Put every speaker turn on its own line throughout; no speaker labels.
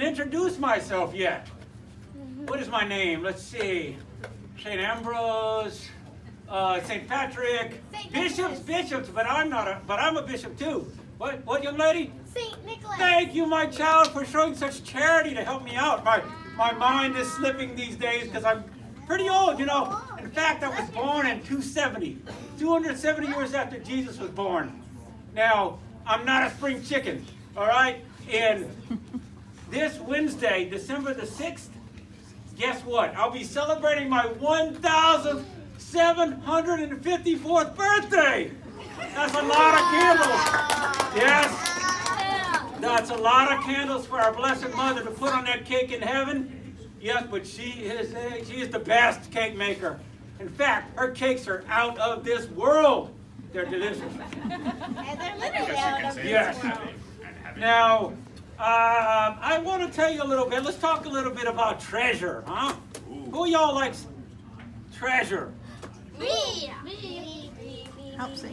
Introduce myself yet. What is my name? Let's see. St. Ambrose, St. Patrick, bishops, but I'm a bishop too. What young lady?
St. Nicholas.
Thank you, my child, for showing such charity to help me out. My mind is slipping these days because I'm pretty old, you know. In fact, I was born in 270 years after Jesus was born. Now, I'm not a spring chicken, all right? And this Wednesday, December the 6th, guess what? I'll be celebrating my 1,754th birthday. That's a lot of candles. Yes, that's a lot of candles for our Blessed Mother to put on that cake in heaven. Yes, but she is the best cake maker. In fact, her cakes are out of this world. They're delicious.
And they're literally out of
Yes.
this world.
Now, I want to tell you a little bit. Let's talk a little bit about treasure, huh? Who y'all likes treasure?
Me.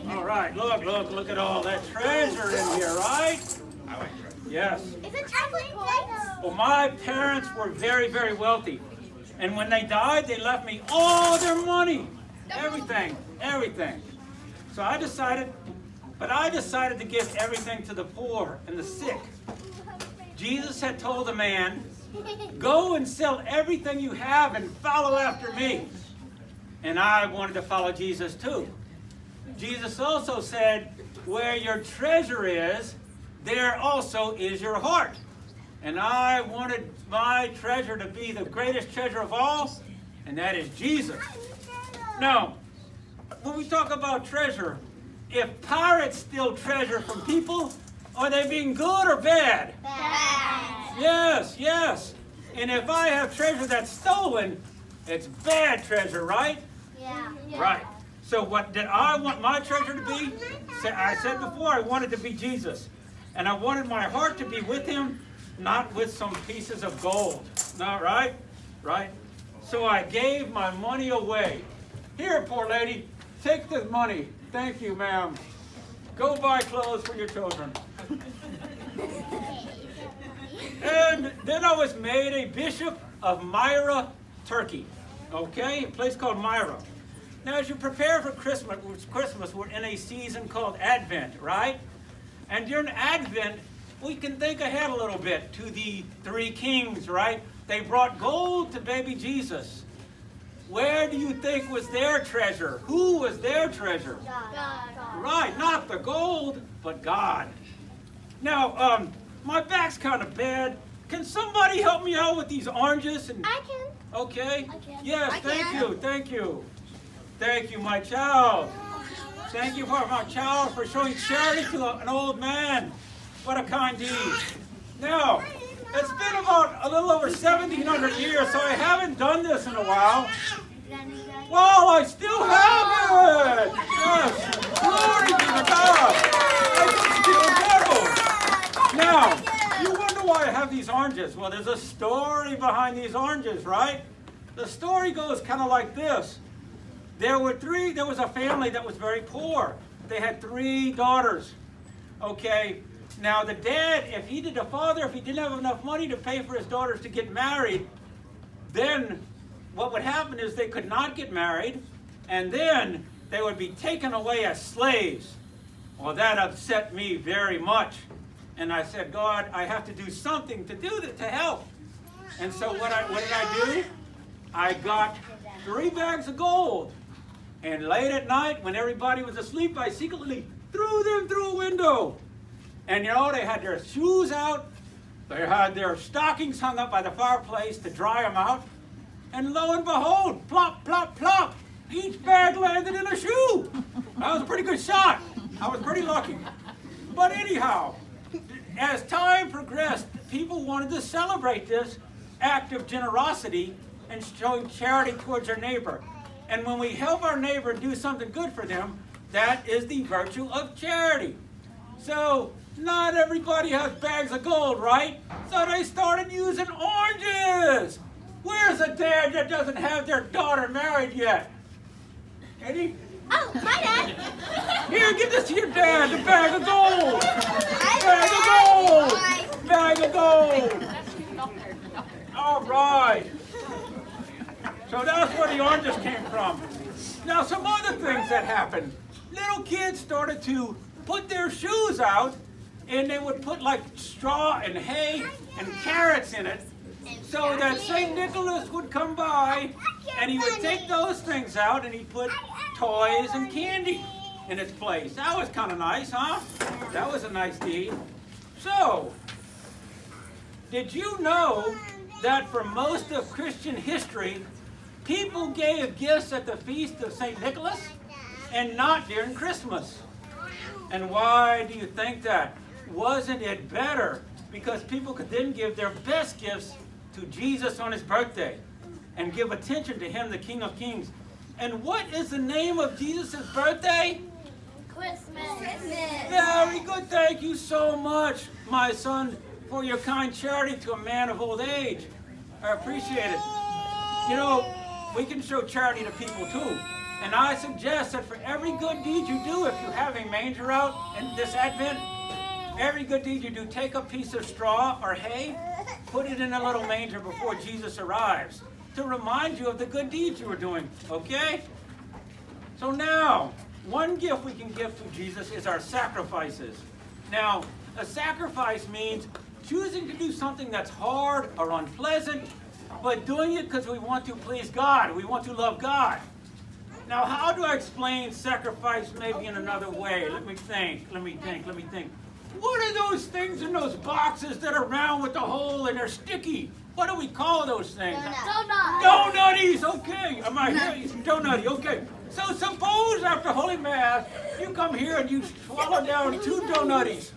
All right, look at all that treasure in here, right?
I like treasure.
Yes.
Is it chocolate coins?
Well, my parents were very, very wealthy. And when they died, they left me all their money. Everything. So I decided to give everything to the poor and the sick. Jesus had told the man, go and sell everything you have and follow after me. And I wanted to follow Jesus too. Jesus also said, where your treasure is, there also is your heart. And I wanted my treasure to be the greatest treasure of all, and that is Jesus. Now, when we talk about treasure, if pirates steal treasure from people, are they being good or bad?
Bad.
Yes. And if I have treasure that's stolen, it's bad treasure, right?
Yeah.
Right. So what did I want my treasure to be? I said before, I wanted to be Jesus. And I wanted my heart to be with him, not with some pieces of gold. No, right? Right? So I gave my money away. Here, poor lady, take this money. Thank you, ma'am. Go buy clothes for your children. And then I was made a bishop of Myra, Turkey. Okay? A place called Myra. Now, as you prepare for Christmas, we're in a season called Advent, right? And during Advent, we can think ahead a little bit to the three kings, right? They brought gold to baby Jesus. Where do you think was their treasure? Who was their treasure?
God.
Right, not the gold, but God. Now, my back's kind of bad. Can somebody help me out with these oranges?
I can.
Okay?
I can.
Yes,
I
thank
can.
you, thank you. Thank you, my child. Thank you for my child for showing charity to an old man. What a kind deed. Now, it's been about a little over 1,700 years, so I haven't done this in a while. Well, I still have it. Yes. Glory be to God. I still do. Now, you wonder why I have these oranges. Well, there's a story behind these oranges, right? The story goes kind of like this. There was a family that was very poor. They had 3 daughters. Okay. Now the dad, if he didn't have enough money to pay for his daughters to get married, then what would happen is they could not get married, and then they would be taken away as slaves. Well, that upset me very much. And I said, God, I have to do something to help. And so what did I do? I got 3 bags of gold. And late at night, when everybody was asleep, I secretly threw them through a window. And you know, they had their shoes out. They had their stockings hung up by the fireplace to dry them out. And lo and behold, plop, plop, plop, each bag landed in a shoe. That was a pretty good shot. I was pretty lucky. But anyhow, as time progressed, people wanted to celebrate this act of generosity and showing charity towards their neighbor. And when we help our neighbor do something good for them, that is the virtue of charity. So, not everybody has bags of gold, right? So they started using oranges. Where's a dad that doesn't have their daughter married yet? Any?
Oh, my dad.
Here, give this to your dad, the bag of gold. Bag of gold. Bag of gold. right. So that's where the oranges came from. Now some other things that happened. Little kids started to put their shoes out, and they would put like straw and hay and carrots in it, so that St. Nicholas would come by and he would take those things out and he'd put toys and candy in its place. That was kind of nice, huh? That was a nice deed. So, did you know that for most of Christian history, people gave gifts at the feast of St. Nicholas and not during Christmas? And why do you think that? Wasn't it better because people could then give their best gifts to Jesus on his birthday and give attention to him, the King of Kings? And what is the name of Jesus' birthday?
Christmas.
Very good. Thank you so much, my son, for your kind charity to a man of old age. I appreciate it. You know, we can show charity to people too. And I suggest that for every good deed you do, if you have a manger out in this Advent, every good deed you do, take a piece of straw or hay, put it in a little manger before Jesus arrives to remind you of the good deeds you were doing, okay? So now, one gift we can give to Jesus is our sacrifices. Now, a sacrifice means choosing to do something that's hard or unpleasant, but doing it because we want to please God, we want to love God. Now, how do I explain sacrifice maybe in another way? Let me think. What are those things in those boxes that are round with the hole and they're sticky? What do we call those things? Donutties, okay. Am I here? Donutty, okay. So suppose after Holy Mass, you come here and you swallow down 2 donutties.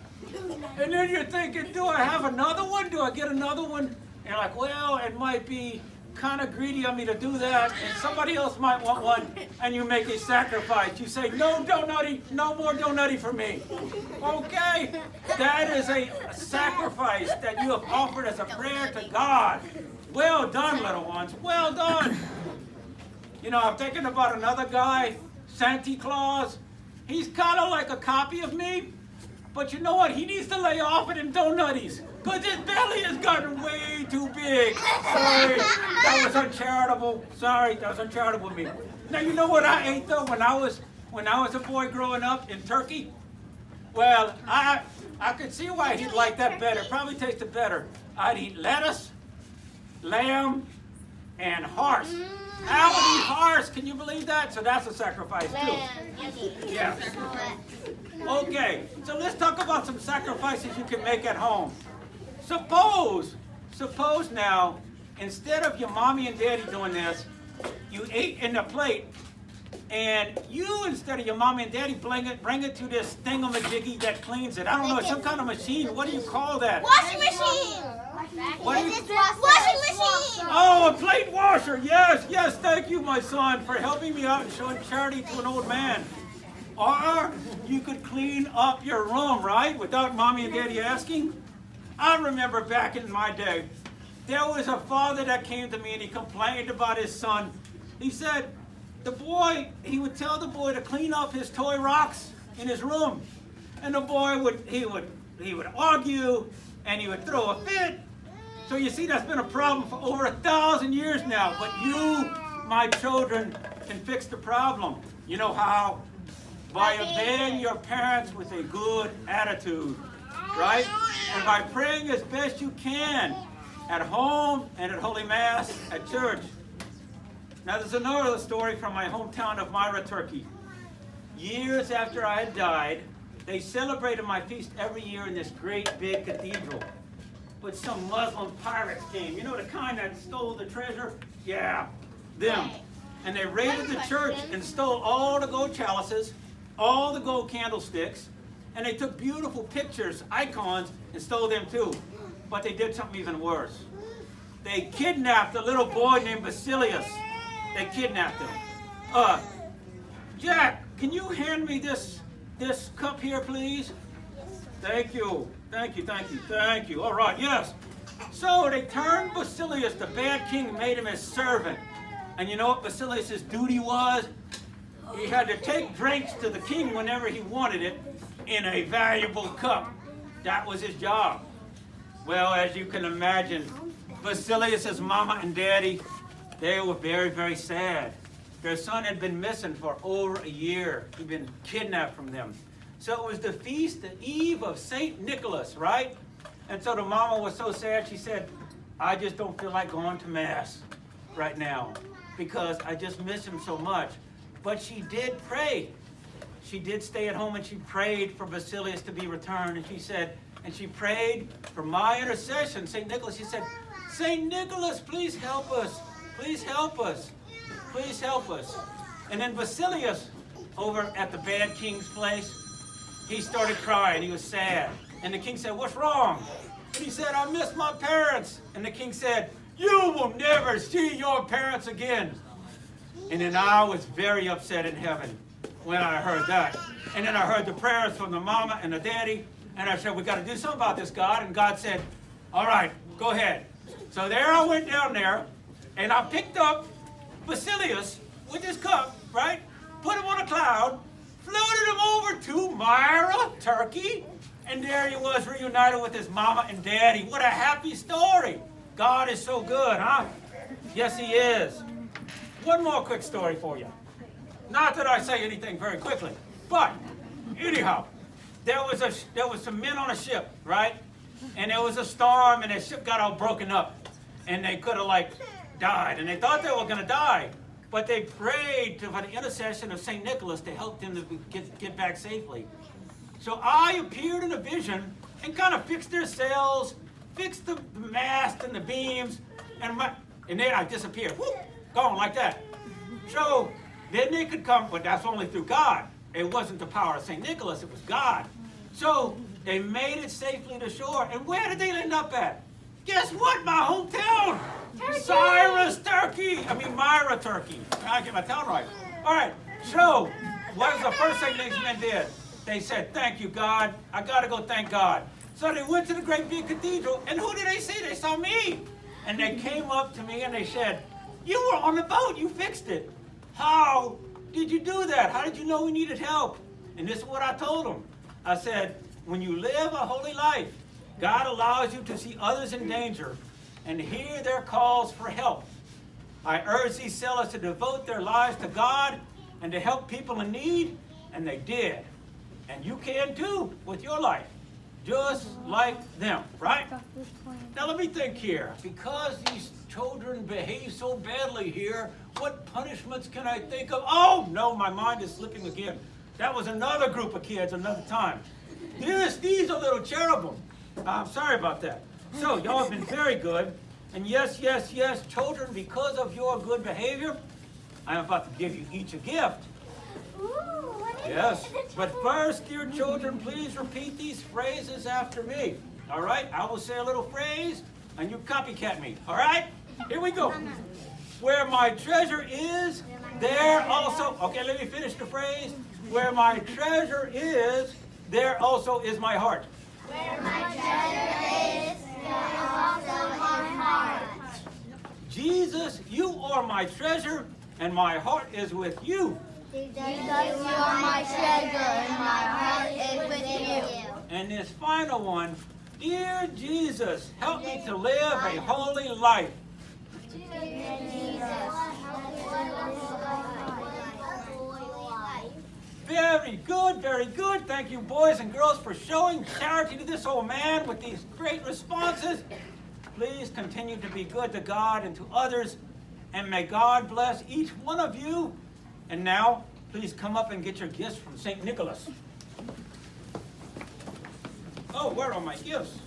And then you're thinking, do I have another one? Do I get another one? And you're like, well, it might be kind of greedy of me to do that, and somebody else might want one, and you make a sacrifice. You say, no donutty, no more donutty for me. Okay? That is a sacrifice that you have offered as a prayer to God. Well done, little ones. Well done. You know, I'm thinking about another guy, Santa Claus. He's kind of like a copy of me, but you know what? He needs to lay off it in donutties, because his belly has gotten way too big. Sorry, that was uncharitable. Sorry, that was uncharitable of me. Now, you know what I ate, though, when I was a boy growing up in Turkey? Well, I could see why he'd like that better. Probably tasted better. I'd eat lettuce, lamb, and horse. I would eat horse. Can you believe that? So that's a sacrifice, too. Yeah. Okay, so let's talk about some sacrifices you can make at home. Suppose now, instead of your mommy and daddy doing this, you ate in the plate, and you, instead of your mommy and daddy, bring it to this thingamajiggy that cleans it. I don't know, some kind of machine. What do you call that?
Washing machine. Washing machine.
Oh, a plate washer. Yes, thank you, my son, for helping me out and showing charity to an old man. Or you could clean up your room, right, without mommy and daddy asking. I remember back in my day, there was a father that came to me and he complained about his son. He said, he would tell the boy to clean up his toy rocks in his room. And the boy would argue and he would throw a fit. So you see, that's been a problem for over 1,000 years now. But you, my children, can fix the problem. You know how? By obeying your parents with a good attitude, right? And by praying as best you can at home and at Holy Mass at church. Now there's another story from my hometown of Myra, Turkey. Years after I had died, they celebrated my feast every year in this great big cathedral. But some Muslim pirates came, you know, the kind that stole the treasure? Yeah, them. And they raided the church and stole all the gold chalices, all the gold candlesticks, and they took beautiful pictures, icons, and stole them too. But they did something even worse. They kidnapped a little boy named Basilius. They kidnapped him. Jack, can you hand me this cup here, please? Thank you. All right, yes. So they turned Basilius, the bad king, made him his servant. And you know what Basilius' duty was? He had to take drinks to the king whenever he wanted it in a valuable cup. That was his job. Well, as you can imagine, Basilius' mama and daddy, they were very, very sad. Their son had been missing for over a year. He'd been kidnapped from them. So it was the feast, the eve of St. Nicholas, right? And so the mama was so sad, she said, I just don't feel like going to Mass right now because I just miss him so much. But she did pray. She did stay at home and she prayed for Basilius to be returned. And she said, and she prayed for my intercession, St. Nicholas. She said, St. Nicholas, please help us. Please help us. Please help us. And then Basilius, over at the bad king's place, he started crying. He was sad. And the king said, what's wrong? And he said, I miss my parents. And the king said, you will never see your parents again. And then I was very upset in heaven when I heard that. And then I heard the prayers from the mama and the daddy. And I said, we got to do something about this, God. And God said, all right, go ahead. So there I went down there, and I picked up Basilius with his cup, right? Put him on a cloud, floated him over to Myra, Turkey, and there he was reunited with his mama and daddy. What a happy story. God is so good, huh? Yes, he is. One more quick story for you. Not that I say anything very quickly, but anyhow, there was some men on a ship, right? And there was a storm, and the ship got all broken up, and they could have died, and they thought they were going to die, but they prayed for the intercession of St. Nicholas to help them to get back safely. So I appeared in a vision and kind of fixed their sails, fixed the mast and the beams, and then I disappeared. Whoop, gone like that. So then they could come, but that's only through God. It wasn't the power of St. Nicholas, it was God. So they made it safely to shore. And where did they end up at? Guess what? My hometown. Turkey. Cyrus, Turkey. Myra, Turkey. I get my town right. All right. So what was the first thing these men did? They said, thank you, God. I got to go thank God. So they went to the great big cathedral. And who did they see? They saw me. And they came up to me and they said, you were on the boat. You fixed it. How did you do that? How did you know we needed help? And this is what I told them. I said, when you live a holy life, God allows you to see others in danger and hear their calls for help. I urge these sailors to devote their lives to God and to help people in need, and they did. And you can too with your life, just like them, right? Now let me think here. Because these children behave so badly here, what punishments can I think of? Oh, no, my mind is slipping again. That was another group of kids another time. These are little cherubim. I'm sorry about that. So, y'all have been very good. And yes, yes, yes, children, because of your good behavior, I'm about to give you each a gift. Yes. But first, dear children, please repeat these phrases after me. All right? I will say a little phrase, and you copycat me. All right? Here we go. Where my treasure is, there also... Okay, let me finish the phrase. Where my treasure is, there also is my heart.
Where my treasure is, there also is my heart.
Jesus, you are my treasure, and my heart is with you.
Jesus, you are my treasure, and my heart is with you.
And this final one, dear Jesus, help me to live a holy life.
Dear Jesus, help me to live a holy life.
Very good, very good. Thank you, boys and girls, for showing charity to this old man with these great responses. Please continue to be good to God and to others, and may God bless each one of you. And now, please come up and get your gifts from St. Nicholas. Oh, where are my gifts?